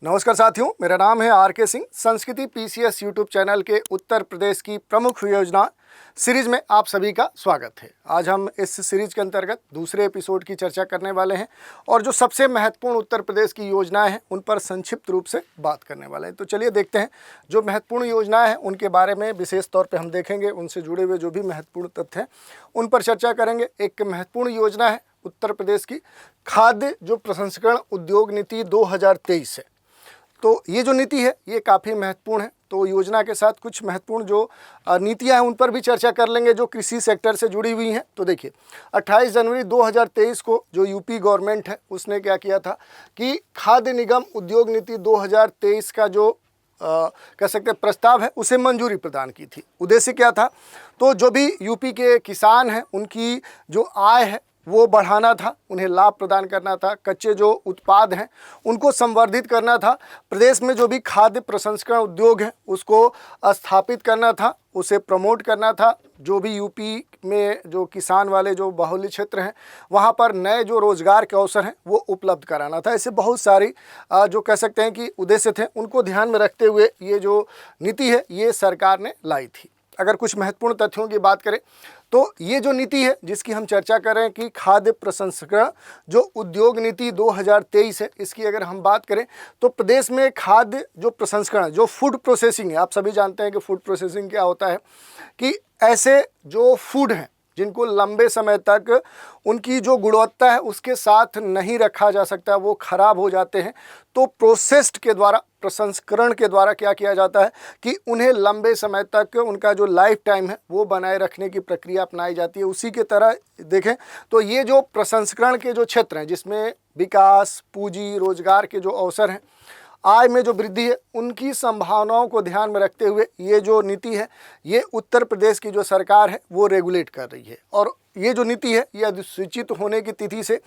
नमस्कार साथियों, मेरा नाम है आर.के. सिंह। संस्कृति पीसीएस यूट्यूब चैनल के उत्तर प्रदेश की प्रमुख योजना सीरीज में आप सभी का स्वागत है। आज हम इस सीरीज के अंतर्गत दूसरे एपिसोड की चर्चा करने वाले हैं और जो सबसे महत्वपूर्ण उत्तर प्रदेश की योजनाएं हैं उन पर संक्षिप्त रूप से बात करने वाले हैं। तो चलिए देखते हैं जो महत्वपूर्ण योजनाएं हैं उनके बारे में विशेष तौर पर हम देखेंगे, उनसे जुड़े हुए जो भी महत्वपूर्ण तथ्य हैं उन पर चर्चा करेंगे। एक महत्वपूर्ण योजना है उत्तर प्रदेश की खाद्य जो प्रसंस्करण उद्योग नीति 2023 है। तो ये जो नीति है ये काफ़ी महत्वपूर्ण है। तो योजना के साथ कुछ महत्वपूर्ण जो नीतियां हैं उन पर भी चर्चा कर लेंगे जो कृषि सेक्टर से जुड़ी हुई हैं। तो देखिए 28 जनवरी 2023 को जो यूपी गवर्नमेंट है उसने क्या किया था कि खाद्य निगम उद्योग नीति 2023 का जो कह सकते हैं प्रस्ताव है उसे मंजूरी प्रदान की थी। उद्देश्य क्या था? तो जो भी यूपी के किसान हैं उनकी जो आय है वो बढ़ाना था, उन्हें लाभ प्रदान करना था, कच्चे जो उत्पाद हैं उनको संवर्धित करना था, प्रदेश में जो भी खाद्य प्रसंस्करण उद्योग है उसको स्थापित करना था, उसे प्रमोट करना था। जो भी यूपी में जो किसान वाले जो बाहुल्य क्षेत्र हैं वहाँ पर नए जो रोजगार के अवसर हैं वो उपलब्ध कराना था। ऐसे बहुत सारी जो कह सकते हैं कि उद्देश्य थे उनको ध्यान में रखते हुए ये जो नीति है ये सरकार ने लाई थी। अगर कुछ महत्वपूर्ण तथ्यों की बात करें तो ये जो नीति है जिसकी हम चर्चा कर रहे हैं कि खाद्य प्रसंस्करण जो उद्योग नीति 2023 है, इसकी अगर हम बात करें तो प्रदेश में खाद्य जो प्रसंस्करण जो फूड प्रोसेसिंग है, आप सभी जानते हैं कि फूड प्रोसेसिंग क्या होता है कि ऐसे जो फूड हैं जिनको लंबे समय तक उनकी जो गुणवत्ता है उसके साथ नहीं रखा जा सकता, वो खराब हो जाते हैं, तो प्रोसेस्ड के द्वारा प्रसंस्करण के द्वारा क्या किया जाता है कि उन्हें लंबे समय तक उनका जो लाइफ टाइम है वो बनाए रखने की प्रक्रिया अपनाई जाती है। उसी के तरह देखें तो ये जो प्रसंस्करण के जो क्षेत्र हैं जिसमें विकास, पूंजी, रोजगार के जो अवसर हैं, आय में जो वृद्धि है, उनकी संभावनाओं को ध्यान में रखते हुए ये जो नीति है ये उत्तर प्रदेश की जो सरकार है वो रेगुलेट कर रही है। और ये जो नीति है ये अधिसूचित होने की तिथि से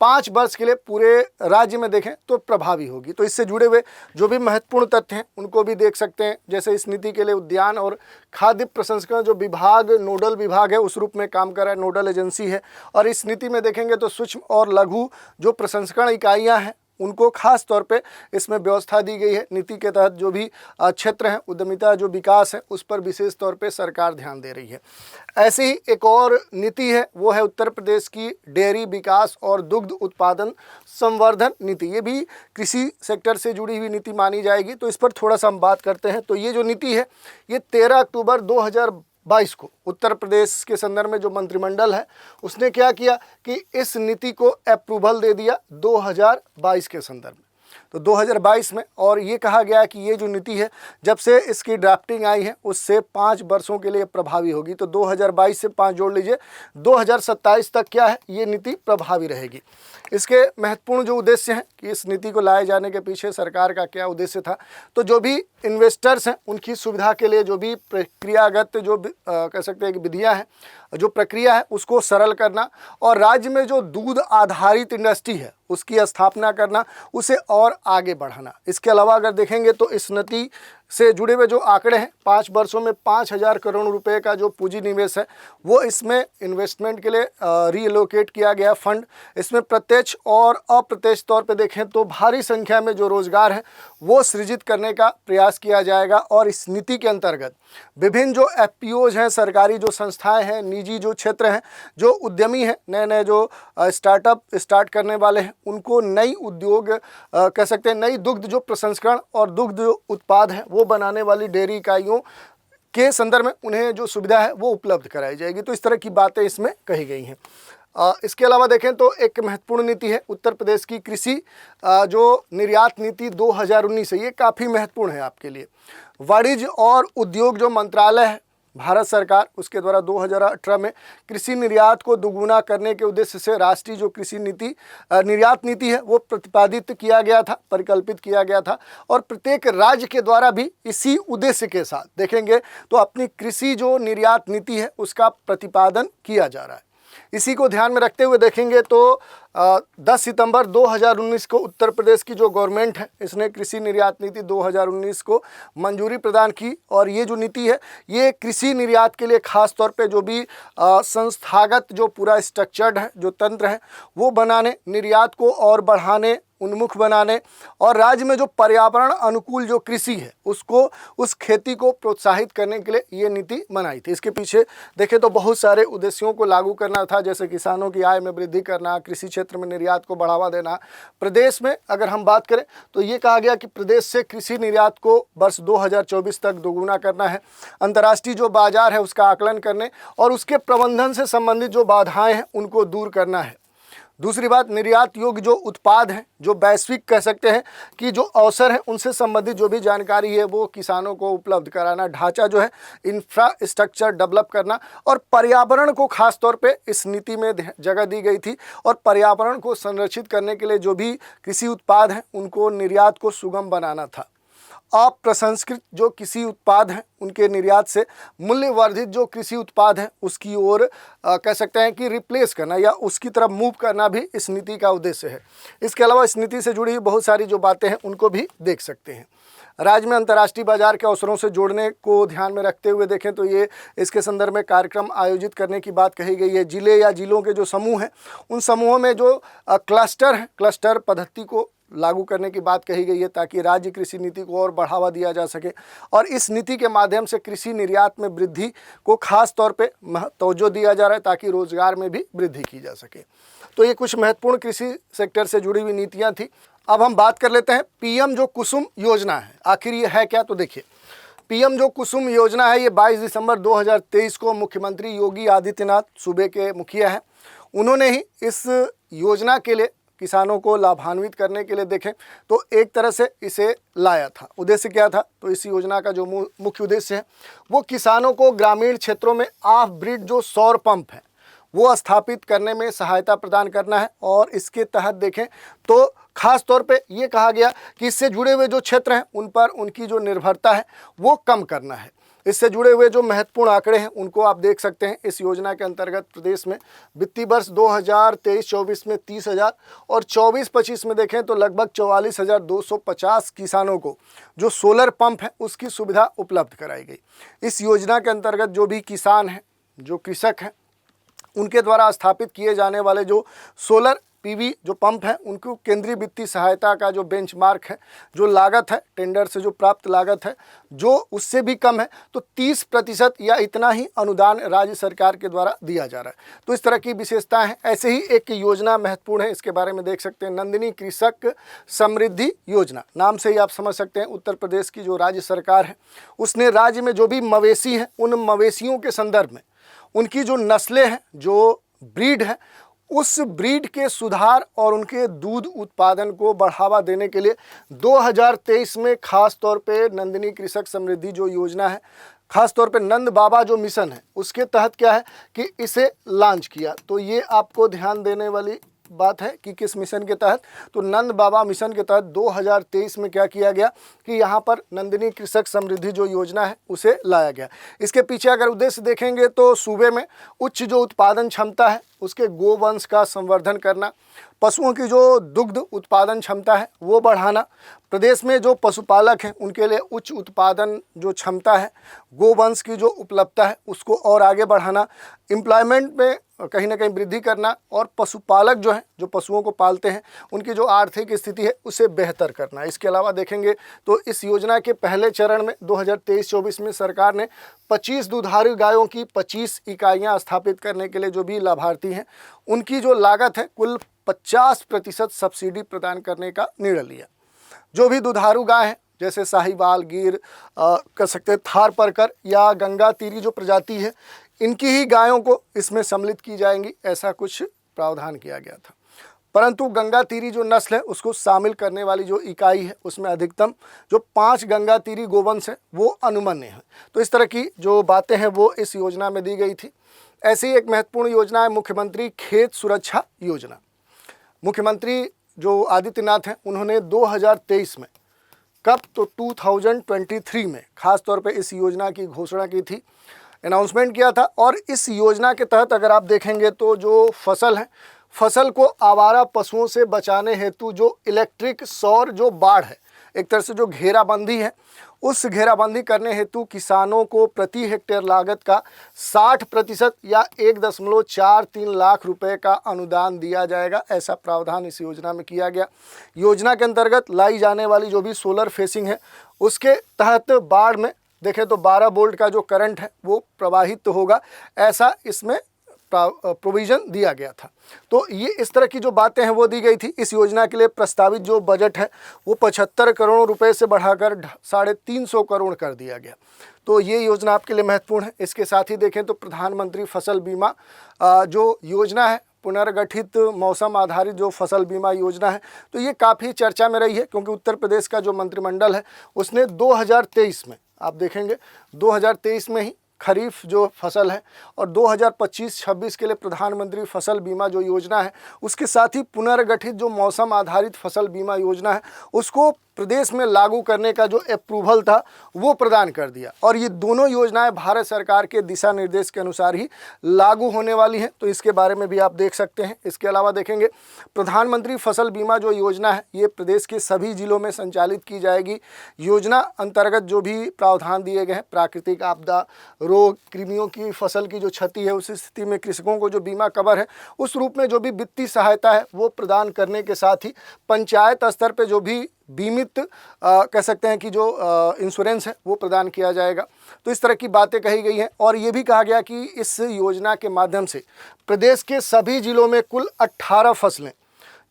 5 वर्ष के लिए पूरे राज्य में देखें तो प्रभावी होगी। तो इससे जुड़े हुए जो भी महत्वपूर्ण तथ्य हैं उनको भी देख सकते हैं। जैसे इस नीति के लिए उद्यान और खाद्य प्रसंस्करण जो विभाग नोडल विभाग है उस रूप में काम कर रहा है, नोडल एजेंसी है। और इस नीति में देखेंगे तो सूक्ष्म और लघु जो प्रसंस्करण इकाइयाँ हैं उनको खास तौर पे इसमें व्यवस्था दी गई है। नीति के तहत जो भी क्षेत्र हैं, उद्यमिता जो विकास है उस पर विशेष तौर पे सरकार ध्यान दे रही है। ऐसी ही एक और नीति है वो है उत्तर प्रदेश की डेयरी विकास और दुग्ध उत्पादन संवर्धन नीति। ये भी कृषि सेक्टर से जुड़ी हुई नीति मानी जाएगी। तो इस पर थोड़ा सा हम बात करते हैं। तो ये जो नीति है ये 13 अक्टूबर 2022 को उत्तर प्रदेश के संदर्भ में जो मंत्रिमंडल है उसने क्या किया कि इस नीति को अप्रूवल दे दिया 2022 के संदर्भ में। तो 2022 में, और ये कहा गया कि ये जो नीति है जब से इसकी ड्राफ्टिंग आई है उससे 5 वर्षों के लिए प्रभावी होगी। तो 2022 से 5 जोड़ लीजिए, 2027 तक क्या है ये नीति प्रभावी रहेगी। इसके महत्वपूर्ण जो उद्देश्य हैं कि इस नीति को लाए जाने के पीछे सरकार का क्या उद्देश्य था, तो जो भी इन्वेस्टर्स हैं उनकी सुविधा के लिए जो भी प्रक्रियागत जो कह सकते हैं कि विधियाँ हैं, जो प्रक्रिया है उसको सरल करना और राज्य में जो दूध आधारित इंडस्ट्री है उसकी स्थापना करना, उसे और आगे बढ़ाना। इसके अलावा अगर देखेंगे तो इस नीति से जुड़े हुए जो आंकड़े हैं 5 वर्षों में 5,000 करोड़ रुपए का जो पूंजी निवेश है वो इसमें इन्वेस्टमेंट के लिए रीएलोकेट किया गया फंड। इसमें प्रत्यक्ष और अप्रत्यक्ष तौर पे देखें तो भारी संख्या में जो रोजगार है वो सृजित करने का प्रयास किया जाएगा। और इस नीति के अंतर्गत विभिन्न जो एफपीओज हैं, सरकारी जो संस्थाएं हैं, निजी जो क्षेत्र हैं, जो उद्यमी हैं, नए नए जो स्टार्टअप स्टार्ट करने वाले हैं उनको नई उद्योग कह सकते हैं नई दुग्ध जो प्रसंस्करण और दुग्ध जो उत्पाद है वो बनाने वाली डेयरी इकाइयों के संदर्भ में उन्हें जो सुविधा है वो उपलब्ध कराई जाएगी। तो इस तरह की बातें इसमें कही गई हैं। इसके अलावा देखें तो एक महत्वपूर्ण नीति है उत्तर प्रदेश की कृषि जो निर्यात नीति 2019 है। ये काफ़ी महत्वपूर्ण है आपके लिए। वाणिज्य और उद्योग जो मंत्रालय है भारत सरकार उसके द्वारा 2018 में कृषि निर्यात को दोगुना करने के उद्देश्य से राष्ट्रीय जो कृषि नीति निर्यात नीति है वो प्रतिपादित किया गया था, परिकल्पित किया गया था। और प्रत्येक राज्य के द्वारा भी इसी उद्देश्य के साथ देखेंगे तो अपनी कृषि जो निर्यात नीति है उसका प्रतिपादन किया जा रहा है। इसी को ध्यान में रखते हुए देखेंगे तो 10 सितंबर 2019 को उत्तर प्रदेश की जो गवर्नमेंट है इसने कृषि निर्यात नीति 2019 को मंजूरी प्रदान की। और ये जो नीति है ये कृषि निर्यात के लिए खास तौर पे जो भी संस्थागत जो पूरा स्ट्रक्चर्ड है, जो तंत्र है वो बनाने, निर्यात को और बढ़ाने, उन्मुख बनाने और राज्य में जो पर्यावरण अनुकूल जो कृषि है उसको, उस खेती को प्रोत्साहित करने के लिए ये नीति बनाई थी। इसके पीछे देखें तो बहुत सारे उद्देश्यों को लागू करना था, जैसे किसानों की आय में वृद्धि करना, कृषि क्षेत्र में निर्यात को बढ़ावा देना। प्रदेश में अगर हम बात करें तो ये कहा गया कि प्रदेश से कृषि निर्यात को वर्ष 2024 तक दोगुना करना है, अंतर्राष्ट्रीय जो बाजार है उसका आकलन करने और उसके प्रबंधन से संबंधित जो बाधाएं हैं उनको दूर करना है। दूसरी बात, निर्यात योग्य जो उत्पाद हैं, जो वैश्विक कह सकते हैं कि जो अवसर है उनसे संबंधित जो भी जानकारी है वो किसानों को उपलब्ध कराना, ढांचा जो है इंफ्रास्ट्रक्चर डेवलप करना और पर्यावरण को खास तौर पे इस नीति में जगह दी गई थी। और पर्यावरण को संरक्षित करने के लिए जो भी कृषि उत्पाद हैं उनको निर्यात को सुगम बनाना था। अप्रसंस्कृत जो कृषि उत्पाद हैं उनके निर्यात से मूल्यवर्धित जो कृषि उत्पाद हैं उसकी ओर कह सकते हैं कि रिप्लेस करना या उसकी तरफ मूव करना भी इस नीति का उद्देश्य है। इसके अलावा इस नीति से जुड़ी बहुत सारी जो बातें हैं उनको भी देख सकते हैं। राज्य में अंतर्राष्ट्रीय बाजार के अवसरों से जोड़ने को ध्यान में रखते हुए देखें तो ये इसके संदर्भ में कार्यक्रम आयोजित करने की बात कही गई है। जिले या जिलों के जो समूह हैं उन समूहों में जो क्लस्टर हैं, क्लस्टर पद्धति को लागू करने की बात कही गई है ताकि राज्य कृषि नीति को और बढ़ावा दिया जा सके और इस नीति के माध्यम से कृषि निर्यात में वृद्धि को खास तौर पे तवज्जो दिया जा रहा है ताकि रोजगार में भी वृद्धि की जा सके। तो ये कुछ महत्वपूर्ण कृषि सेक्टर से जुड़ी हुई नीतियां थी। अब हम बात कर लेते हैं पीएम जो कुसुम योजना है, आखिर ये है क्या। तो देखिए, पीएम जो कुसुम योजना है ये 22 दिसंबर 2023 को मुख्यमंत्री योगी आदित्यनाथ, सूबे के मुखिया हैं, उन्होंने ही इस योजना के लिए किसानों को लाभान्वित करने के लिए देखें तो एक तरह से इसे लाया था। उद्देश्य क्या था? तो इस योजना का जो मुख्य उद्देश्य है वो किसानों को ग्रामीण क्षेत्रों में ऑफ ग्रिड जो सौर पंप है वो स्थापित करने में सहायता प्रदान करना है। और इसके तहत देखें तो खास तौर पे ये कहा गया कि इससे जुड़े हुए जो क्षेत्र हैं उन पर उनकी जो निर्भरता है वो कम करना है। इससे जुड़े हुए जो महत्वपूर्ण आंकड़े हैं उनको आप देख सकते हैं। इस योजना के अंतर्गत प्रदेश में वित्तीय वर्ष 2023-24 में 30,000 और 24-25 में देखें तो लगभग 44,250 किसानों को जो सोलर पंप है उसकी सुविधा उपलब्ध कराई गई। इस योजना के अंतर्गत जो भी किसान हैं, जो कृषक हैं, उनके द्वारा स्थापित किए जाने वाले जो सोलर पीवी जो पंप है उनको केंद्रीय वित्तीय सहायता का जो बेंचमार्क है, जो लागत है, टेंडर से जो प्राप्त लागत है जो उससे भी कम है, तो 30% या इतना ही अनुदान राज्य सरकार के द्वारा दिया जा रहा है। तो इस तरह की विशेषताएं हैं। ऐसे ही एक योजना महत्वपूर्ण है, इसके बारे में देख सकते हैं, नंदिनी कृषक समृद्धि योजना। नाम से ही आप समझ सकते हैं उत्तर प्रदेश की जो राज्य सरकार है उसने राज्य में जो भी मवेशी हैं उन मवेशियों के संदर्भ में उनकी जो नस्लें हैं, जो ब्रीड है, उस ब्रीड के सुधार और उनके दूध उत्पादन को बढ़ावा देने के लिए 2023 में खास तौर पे नंदिनी कृषक समृद्धि जो योजना है, खास तौर पे नंद बाबा जो मिशन है उसके तहत क्या है कि इसे लॉन्च किया। तो ये आपको ध्यान देने वाली बात है कि किस मिशन के तहत, तो नंद बाबा मिशन के तहत 2023 में क्या किया गया कि यहाँ पर नंदिनी कृषक समृद्धि जो योजना है उसे लाया गया। इसके पीछे अगर उद्देश्य देखेंगे तो सूबे में उच्च जो उत्पादन क्षमता है उसके गोवंश का संवर्धन करना, पशुओं की जो दुग्ध उत्पादन क्षमता है वो बढ़ाना, प्रदेश में जो पशुपालक हैं उनके लिए उच्च उत्पादन जो क्षमता है, गोवंश की जो उपलब्धता है उसको और आगे बढ़ाना, एम्प्लॉयमेंट में कहीं ना कहीं वृद्धि करना और पशुपालक जो हैं, जो पशुओं को पालते हैं, उनकी जो आर्थिक स्थिति है उसे बेहतर करना। इसके अलावा देखेंगे तो इस योजना के पहले चरण में 2023-24 में सरकार ने 25 दुधारू गायों की 25 इकाइयाँ स्थापित करने के लिए जो भी लाभार्थी हैं उनकी जो लागत है कुल 50% सब्सिडी प्रदान करने का निर्णय लिया। जो भी दुधारू गाय हैं जैसे साहिवाल, गिर, कह सकते हैं थारपारकर या गंगा तीरी जो प्रजाति है, इनकी ही गायों को इसमें सम्मिलित की जाएंगी, ऐसा कुछ प्रावधान किया गया था। परंतु गंगा तीरी जो नस्ल है उसको शामिल करने वाली जो इकाई है उसमें अधिकतम जो 5 गंगा तीरी गोवंश है वो अनुमन्य है। तो इस तरह की जो बातें हैं वो इस योजना में दी गई थी। ऐसी एक महत्वपूर्ण योजना है मुख्यमंत्री खेत सुरक्षा योजना। मुख्यमंत्री जो आदित्यनाथ हैं उन्होंने 2023 में, कब तो 2023 में खास तौर पे इस योजना की घोषणा की थी। अनाउंसमेंट किया था। और इस योजना के तहत अगर आप देखेंगे तो जो फसल है, फसल को आवारा पशुओं से बचाने हेतु जो इलेक्ट्रिक सौर जो बाड़ है, एक तरह से जो घेराबंदी है, उस घेराबंदी करने हेतु किसानों को प्रति हेक्टेयर लागत का 60% या 1.43 लाख रुपए का अनुदान दिया जाएगा। ऐसा प्रावधान इस योजना में किया गया। योजना के अंतर्गत लाई जाने वाली जो भी सोलर फेसिंग है, उसके तहत बाढ़ में देखें तो 12 वोल्ट का जो करंट है वो प्रवाहित होगा, ऐसा इसमें प्रोविज़न दिया गया था। तो ये इस तरह की जो बातें हैं वो दी गई थी। इस योजना के लिए प्रस्तावित जो बजट है वो 75 करोड़ रुपए से बढ़ाकर 350 करोड़ कर दिया गया। तो ये योजना आपके लिए महत्वपूर्ण है। इसके साथ ही देखें तो प्रधानमंत्री फसल बीमा जो योजना है, पुनर्गठित मौसम आधारित जो फसल बीमा योजना है, तो ये काफ़ी चर्चा में रही है, क्योंकि उत्तर प्रदेश का जो मंत्रिमंडल है उसने 2023 में, आप देखेंगे 2023 में ही खरीफ जो फसल है और 2025-26 के लिए प्रधानमंत्री फसल बीमा जो योजना है, उसके साथ ही पुनर्गठित जो मौसम आधारित फसल बीमा योजना है उसको प्रदेश में लागू करने का जो अप्रूवल था वो प्रदान कर दिया। और ये दोनों योजनाएं भारत सरकार के दिशा निर्देश के अनुसार ही लागू होने वाली हैं, तो इसके बारे में भी आप देख सकते हैं। इसके अलावा देखेंगे प्रधानमंत्री फसल बीमा जो योजना है ये प्रदेश के सभी जिलों में संचालित की जाएगी। योजना अंतर्गत जो भी प्रावधान दिए गए हैं, प्राकृतिक आपदा, रोग, कृमियों की फसल की जो क्षति है उस स्थिति में कृषकों को जो बीमा कवर है उस रूप में जो भी वित्तीय सहायता है वो प्रदान करने के साथ ही पंचायत स्तर पर जो भी बीमित कह सकते हैं कि जो इंश्योरेंस है वो प्रदान किया जाएगा। तो इस तरह की बातें कही गई हैं। और ये भी कहा गया कि इस योजना के माध्यम से प्रदेश के सभी जिलों में कुल 18 फसलें,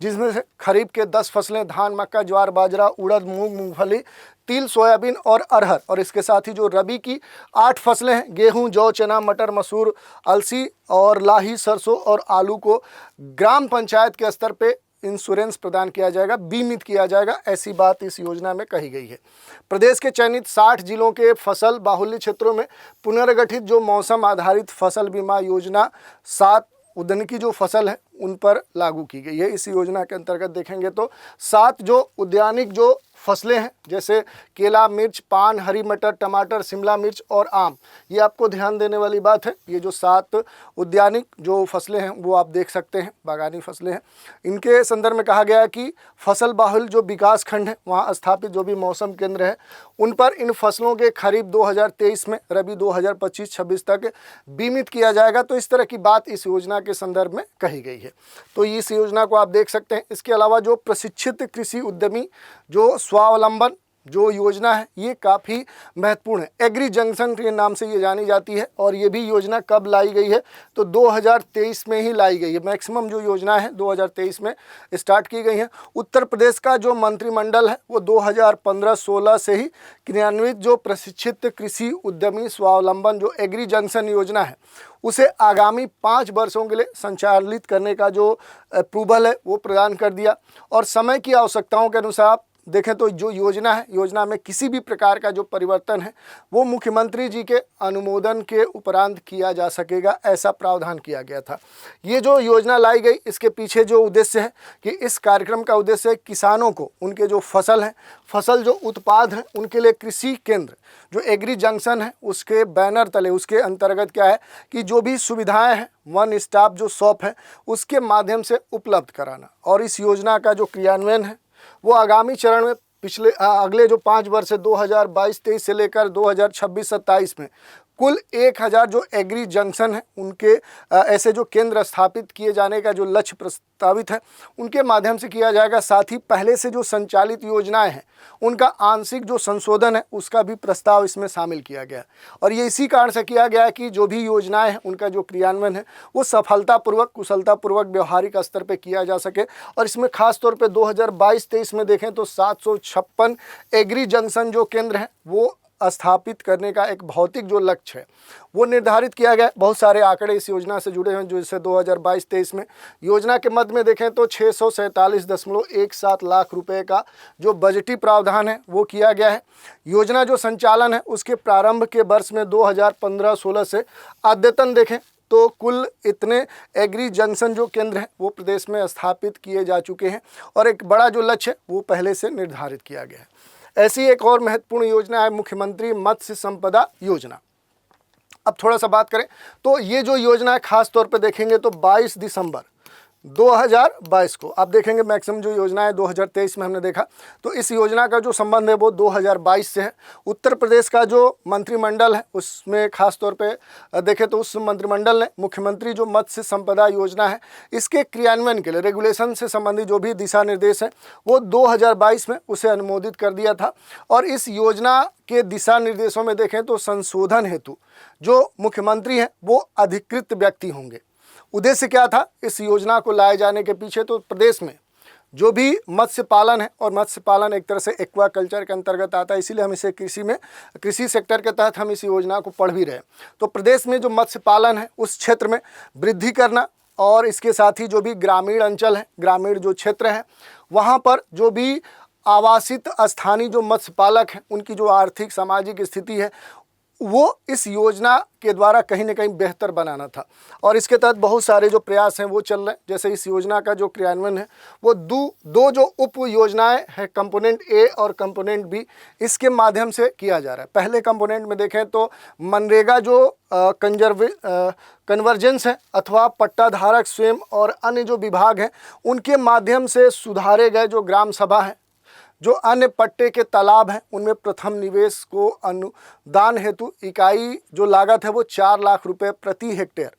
जिसमें से खरीफ के 10 फसलें धान, मक्का, ज्वार, बाजरा, उड़द, मूंग, मूंगफली, तिल, सोयाबीन और अरहर, और इसके साथ ही जो रबी की 8 फसलें हैं गेहूं, जौ, चना, मटर, मसूर, अलसी और लाही, सरसों और आलू को ग्राम पंचायत के स्तर पे इंश्योरेंस प्रदान किया जाएगा, बीमित किया जाएगा, ऐसी बात इस योजना में कही गई है। प्रदेश के चयनित 60 जिलों के फसल बाहुल्य क्षेत्रों में पुनर्गठित जो मौसम आधारित फसल बीमा योजना 7 उद्यानिकी जो फसल है उन पर लागू की गई है। इस योजना के अंतर्गत देखेंगे तो 7 जो उद्यानिक जो फसलें हैं, जैसे केला, मिर्च, पान, हरी मटर, टमाटर, शिमला मिर्च और आम, ये आपको ध्यान देने वाली बात है। ये जो 7 उद्यानिक जो फसलें हैं वो आप देख सकते हैं, बागानी फसलें हैं। इनके संदर्भ में कहा गया है कि फसल बाहुल जो विकास खंड है वहाँ स्थापित जो भी मौसम केंद्र है उन पर इन फसलों के खरीफ 2023 में रबी 2025-26 तक बीमित किया जाएगा। तो इस तरह की बात इस योजना के संदर्भ में कही गई है। तो इस योजना को आप देख सकते हैं। इसके अलावा जो प्रशिक्षित कृषि उद्यमी जो स्वावलंबन जो योजना है ये काफ़ी महत्वपूर्ण है। एग्री जंक्शन के नाम से ये जानी जाती है। और ये भी योजना कब लाई गई है तो 2023 में ही लाई गई है। मैक्सिमम जो योजना है 2023 में स्टार्ट की गई है। उत्तर प्रदेश का जो मंत्रिमंडल है वो 2015-16 से ही क्रियान्वित जो प्रशिक्षित कृषि उद्यमी स्वावलंबन जो एग्री जंक्शन योजना है उसे आगामी 5 वर्षों के लिए संचालित करने का जो अप्रूवल है वो प्रदान कर दिया। और समय की आवश्यकताओं के अनुसार देखें तो जो योजना है, योजना में किसी भी प्रकार का जो परिवर्तन है वो मुख्यमंत्री जी के अनुमोदन के उपरांत किया जा सकेगा, ऐसा प्रावधान किया गया था। ये जो योजना लाई गई इसके पीछे जो उद्देश्य है कि इस कार्यक्रम का उद्देश्य है किसानों को उनके जो फसल हैं, फसल जो उत्पाद हैं उनके लिए कृषि केंद्र जो एग्री जंक्शन है उसके बैनर तले, उसके अंतर्गत क्या है कि जो भी सुविधाएं हैं वन स्टॉप जो शॉप है उसके माध्यम से उपलब्ध कराना। और इस योजना का जो क्रियान्वयन है वो आगामी चरण में अगले जो 5 वर्ष है 2022-23 से लेकर 2026-27 में कुल 1000 जो एग्री जंक्शन है उनके ऐसे जो केंद्र स्थापित किए जाने का जो लक्ष्य प्रस्तावित है उनके माध्यम से किया जाएगा। साथ ही पहले से जो संचालित योजनाएं हैं उनका आंशिक जो संशोधन है उसका भी प्रस्ताव इसमें शामिल किया गया है। और ये इसी कारण से किया गया है कि जो भी योजनाएं हैं उनका जो क्रियान्वयन है वो सफलतापूर्वक, कुशलतापूर्वक, व्यवहारिक स्तर पर किया जा सके। और इसमें खास तौर पर 2022-23 में देखें तो 756 एग्री जंक्शन जो केंद्र हैं वो स्थापित करने का एक भौतिक जो लक्ष्य है वो निर्धारित किया गया। बहुत सारे आंकड़े इस योजना से जुड़े हैं जो इससे 2022-23 में योजना के मध्य में देखें तो 647.17 लाख रुपए का जो बजटी प्रावधान है वो किया गया है। योजना जो संचालन है उसके प्रारंभ के वर्ष में 2015-16 से अद्यतन देखें तो कुल इतने एग्री जंक्शन जो केंद्र हैं वो प्रदेश में स्थापित किए जा चुके हैं। और एक बड़ा जो लक्ष्य है वो पहले से निर्धारित किया गया है। ऐसी एक और महत्वपूर्ण योजना है मुख्यमंत्री मत्स्य संपदा योजना। अब थोड़ा सा बात करें तो ये जो योजना है खास तौर पे देखेंगे तो 22 दिसंबर 2022 को आप देखेंगे। मैक्सिमम जो योजना है 2023 में हमने देखा, तो इस योजना का जो संबंध है वो 2022 से है। उत्तर प्रदेश का जो मंत्रिमंडल है उसमें खास तौर पे देखें तो उस मंत्रिमंडल ने मुख्यमंत्री जो मत्स्य संपदा योजना है इसके क्रियान्वयन के लिए रेगुलेशन से संबंधित जो भी दिशा निर्देश है वो 2022 में उसे अनुमोदित कर दिया था। और इस योजना के दिशा निर्देशों में देखें तो संशोधन हेतु जो मुख्यमंत्री हैं वो अधिकृत व्यक्ति होंगे। उद्देश्य क्या था इस योजना को लाए जाने के पीछे? तो प्रदेश में जो भी मत्स्य पालन है, और मत्स्य पालन एक तरह से एक्वाकल्चर के अंतर्गत आता है, इसीलिए हम इसे कृषि सेक्टर के तहत हम इस योजना को पढ़ भी रहे हैं। तो प्रदेश में जो मत्स्य पालन है उस क्षेत्र में वृद्धि करना, और इसके साथ ही जो भी ग्रामीण अंचल है, ग्रामीण जो क्षेत्र है वहाँ पर जो भी आवासित स्थानीय जो मत्स्य पालक हैं उनकी जो आर्थिक सामाजिक स्थिति है वो इस योजना के द्वारा कहीं ना कहीं बेहतर बनाना था। और इसके तहत बहुत सारे जो प्रयास हैं वो चल रहे हैं। जैसे इस योजना का जो क्रियान्वयन है वो दो जो उप योजनाएं हैं, कंपोनेंट ए और कंपोनेंट बी, इसके माध्यम से किया जा रहा है। पहले कंपोनेंट में देखें तो मनरेगा जो कन्वर्जेंस है अथवा पट्टाधारक स्वयं और अन्य जो विभाग हैं उनके माध्यम से सुधारे गए जो ग्राम सभा हैं, जो अन्य पट्टे के तालाब हैं, उनमें प्रथम निवेश को अनुदान हेतु इकाई जो लागत है वो 4 लाख रुपए प्रति हेक्टेयर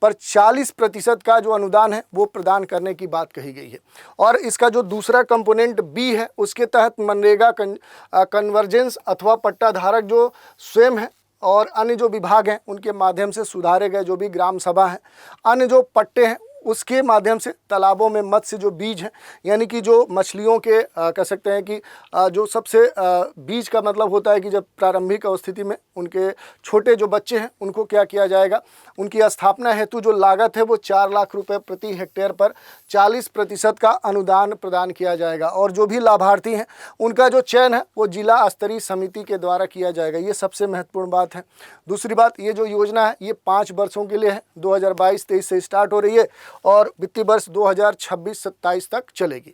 पर 40% का जो अनुदान है वो प्रदान करने की बात कही गई है। और इसका जो दूसरा कंपोनेंट बी है उसके तहत मनरेगा कन्वर्जेंस अथवा पट्टाधारक जो स्वयं है और अन्य जो विभाग हैं उनके माध्यम से सुधारे गए जो भी ग्राम सभा हैं, अन्य जो पट्टे हैं उसके माध्यम से तालाबों में मत्स्य जो बीज हैं, यानी कि जो मछलियों के कह सकते हैं कि जो सबसे बीज का मतलब होता है कि जब प्रारंभिक अवस्थिति में उनके छोटे जो बच्चे हैं उनको क्या किया जाएगा, उनकी स्थापना हेतु जो लागत है वो 4 लाख रुपए प्रति हेक्टेयर पर 40% का अनुदान प्रदान किया जाएगा। और जो भी लाभार्थी हैं उनका जो चयन है वो जिला स्तरीय समिति के द्वारा किया जाएगा। ये सबसे महत्वपूर्ण बात है। दूसरी बात, ये जो योजना है ये 5 वर्षों के लिए है, 2022-23 से स्टार्ट हो रही है और वित्तीय वर्ष 2026-27 तक चलेगी।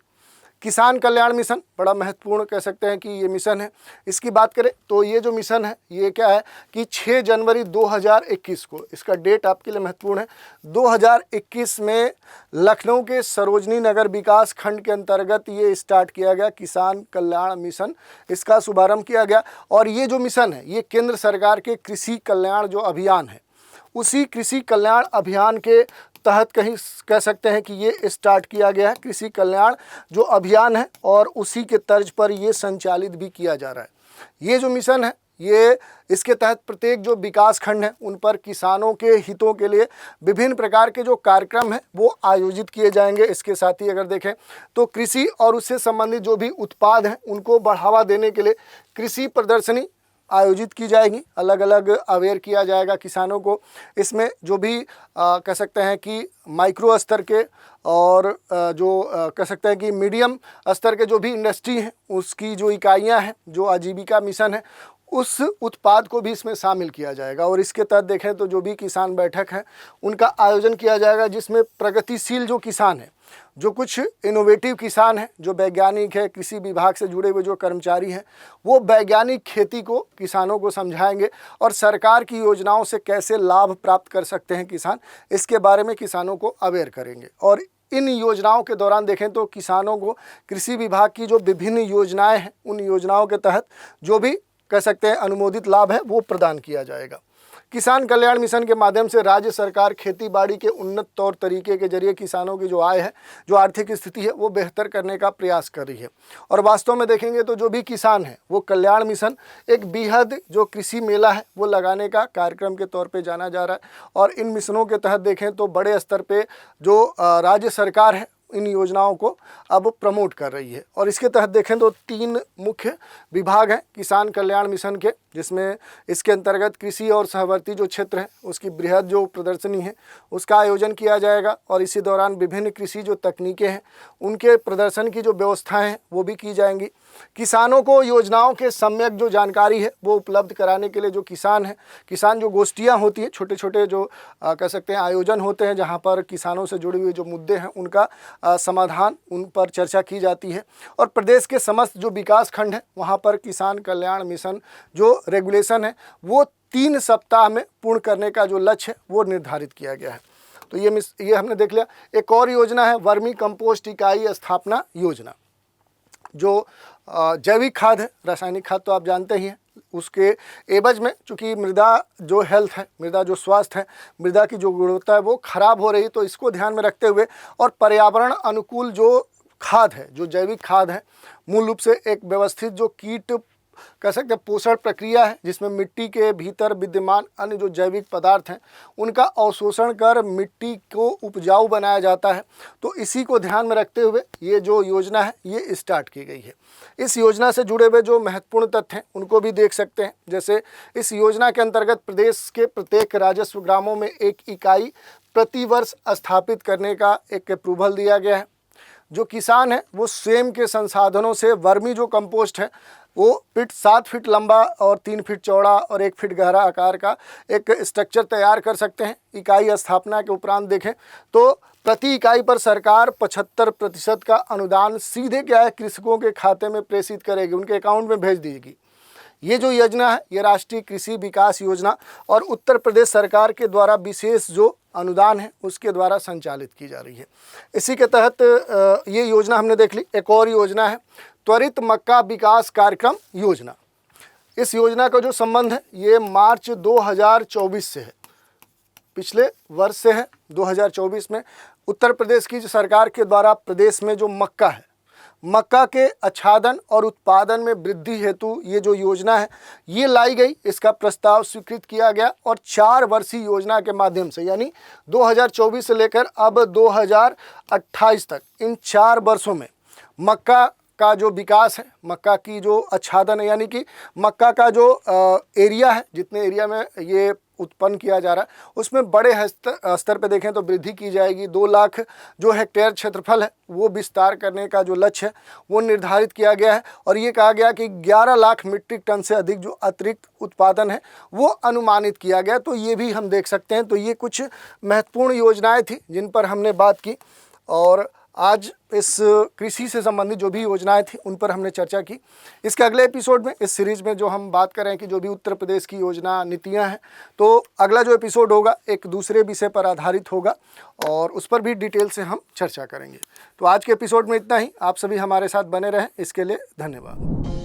किसान कल्याण मिशन बड़ा महत्वपूर्ण कह सकते हैं कि ये मिशन है। इसकी बात करें तो ये जो मिशन है ये क्या है कि 6 जनवरी 2021 को, इसका डेट आपके लिए महत्वपूर्ण है, 2021 में लखनऊ के सरोजनी नगर विकास खंड के अंतर्गत ये स्टार्ट किया गया किसान कल्याण मिशन, इसका शुभारंभ किया गया। और ये जो मिशन है ये केंद्र सरकार के कृषि कल्याण जो अभियान है उसी कृषि कल्याण अभियान के तहत कहीं कह सकते हैं कि ये स्टार्ट किया गया है कृषि कल्याण जो अभियान है, और उसी के तर्ज पर ये संचालित भी किया जा रहा है। ये जो मिशन है ये इसके तहत प्रत्येक जो विकास खंड है उन पर किसानों के हितों के लिए विभिन्न प्रकार के जो कार्यक्रम हैं वो आयोजित किए जाएंगे। इसके साथ ही अगर देखें तो कृषि और उससे संबंधित जो भी उत्पाद हैं उनको बढ़ावा देने के लिए कृषि प्रदर्शनी आयोजित की जाएगी, अलग अलग अवेयर किया जाएगा किसानों को। इसमें जो भी कह सकते हैं कि माइक्रो स्तर के और कह सकते हैं कि मीडियम स्तर के जो भी इंडस्ट्री हैं उसकी जो इकाइयां हैं, जो आजीविका मिशन है, उस उत्पाद को भी इसमें शामिल किया जाएगा। और इसके तहत देखें तो जो भी किसान बैठक है उनका आयोजन किया जाएगा, जिसमें प्रगतिशील जो किसान है, जो कुछ इनोवेटिव किसान हैं, जो वैज्ञानिक है, कृषि विभाग से जुड़े हुए जो कर्मचारी हैं, वो वैज्ञानिक खेती को किसानों को समझाएंगे और सरकार की योजनाओं से कैसे लाभ प्राप्त कर सकते हैं किसान, इसके बारे में किसानों को अवेयर करेंगे। और इन योजनाओं के दौरान देखें तो किसानों को कृषि विभाग की जो विभिन्न योजनाएं हैं उन योजनाओं के तहत जो भी कह सकते हैं अनुमोदित लाभ है वो प्रदान किया जाएगा। किसान कल्याण मिशन के माध्यम से राज्य सरकार खेती बाड़ी के उन्नत तौर तरीके के जरिए किसानों की जो आय है, जो आर्थिक स्थिति है वो बेहतर करने का प्रयास कर रही है। और वास्तव में देखेंगे तो जो भी किसान है वो कल्याण मिशन एक बेहद जो कृषि मेला है वो लगाने का कार्यक्रम के तौर पे जाना जा रहा है। और इन मिशनों के तहत देखें तो बड़े स्तर पे जो राज्य सरकार है इन योजनाओं को अब प्रमोट कर रही है। और इसके तहत देखें तो 3 मुख्य विभाग हैं किसान कल्याण मिशन के, जिसमें इसके अंतर्गत कृषि और सहवर्ती जो क्षेत्र है उसकी बृहद जो प्रदर्शनी है उसका आयोजन किया जाएगा। और इसी दौरान विभिन्न कृषि जो तकनीकें हैं उनके प्रदर्शन की जो व्यवस्थाएं हैं वो भी की जाएंगी। किसानों को योजनाओं के सम्यक जो जानकारी है वो उपलब्ध कराने के लिए जो किसान जो गोष्ठियाँ होती हैं, छोटे छोटे जो कह सकते हैं आयोजन होते हैं, जहाँ पर किसानों से जुड़े हुए जो मुद्दे हैं उनका समाधान, उन पर चर्चा की जाती है। और प्रदेश के समस्त जो विकास खंड हैं वहाँ पर किसान कल्याण मिशन जो रेगुलेशन है वो 3 सप्ताह में पूर्ण करने का जो लक्ष्य है वो निर्धारित किया गया है। तो ये हमने देख लिया। एक और योजना है वर्मी कंपोस्ट इकाई स्थापना योजना, जो जैविक खाद है, रासायनिक खाद तो आप जानते ही हैं, उसके एवज में चूँकि मृदा जो हेल्थ है, मृदा जो स्वास्थ्य है, मृदा की जो गुणवत्ता है वो खराब हो रही, तो इसको ध्यान में रखते हुए और पर्यावरण अनुकूल जो खाद है, जो जैविक खाद है, मूल रूप से एक व्यवस्थित जो कीट कह सकते हैं पोषण प्रक्रिया है, जिसमें मिट्टी के भीतर विद्यमान अन्य जो जैविक पदार्थ हैं उनका अवशोषण कर मिट्टी को उपजाऊ बनाया जाता है। तो इसी को ध्यान में रखते हुए ये जो योजना है ये स्टार्ट की गई है। इस योजना से जुड़े हुए जो महत्वपूर्ण तथ्य हैं उनको भी देख सकते हैं। जैसे इस योजना के अंतर्गत प्रदेश के प्रत्येक राजस्व ग्रामों में एक इकाई प्रतिवर्ष स्थापित करने का एक अप्रूवल दिया गया है। जो किसान है वो स्वयं के संसाधनों से वर्मी जो कंपोस्ट है वो 7 फीट लंबा और 3 फीट चौड़ा और 1 फीट गहरा आकार का एक स्ट्रक्चर तैयार कर सकते हैं। इकाई स्थापना के उपरांत देखें तो प्रति इकाई पर सरकार 75% का अनुदान सीधे क्या है कृषकों के खाते में प्रेषित करेगी, उनके अकाउंट में भेज देगी। ये जो योजना है ये राष्ट्रीय कृषि विकास योजना और उत्तर प्रदेश सरकार के द्वारा विशेष जो अनुदान है उसके द्वारा संचालित की जा रही है। इसी के तहत ये योजना हमने देख ली। एक और योजना है त्वरित मक्का विकास कार्यक्रम योजना। इस योजना का जो संबंध है ये मार्च 2024 से है, पिछले वर्ष से है। 2024 में उत्तर प्रदेश की सरकार के द्वारा प्रदेश में जो मक्का है, मक्का के आच्छादन और उत्पादन में वृद्धि हेतु ये जो योजना है ये लाई गई। इसका प्रस्ताव स्वीकृत किया गया और 4 वर्षीय योजना के माध्यम से यानी 2024 से लेकर अब 2028 तक इन 4 वर्षों में मक्का का जो विकास है, मक्का की जो आच्छादन है यानी कि मक्का का जो एरिया है, जितने एरिया में ये उत्पन्न किया जा रहा है उसमें बड़े स्तर पे देखें तो वृद्धि की जाएगी। 2 लाख जो हेक्टेयर क्षेत्रफल है वो विस्तार करने का जो लक्ष्य है वो निर्धारित किया गया है। और ये कहा गया कि 11 लाख मीट्रिक टन से अधिक जो अतिरिक्त उत्पादन है वो अनुमानित किया गया। तो ये भी हम देख सकते हैं। तो ये कुछ महत्वपूर्ण योजनाएं थी जिन पर हमने बात की और आज इस कृषि से संबंधित जो भी योजनाएं थी उन पर हमने चर्चा की। इसके अगले एपिसोड में इस सीरीज में जो हम बात करें कि जो भी उत्तर प्रदेश की योजना नीतियां हैं, तो अगला जो एपिसोड होगा एक दूसरे विषय पर आधारित होगा और उस पर भी डिटेल से हम चर्चा करेंगे। तो आज के एपिसोड में इतना ही। आप सभी हमारे साथ बने रहें, इसके लिए धन्यवाद।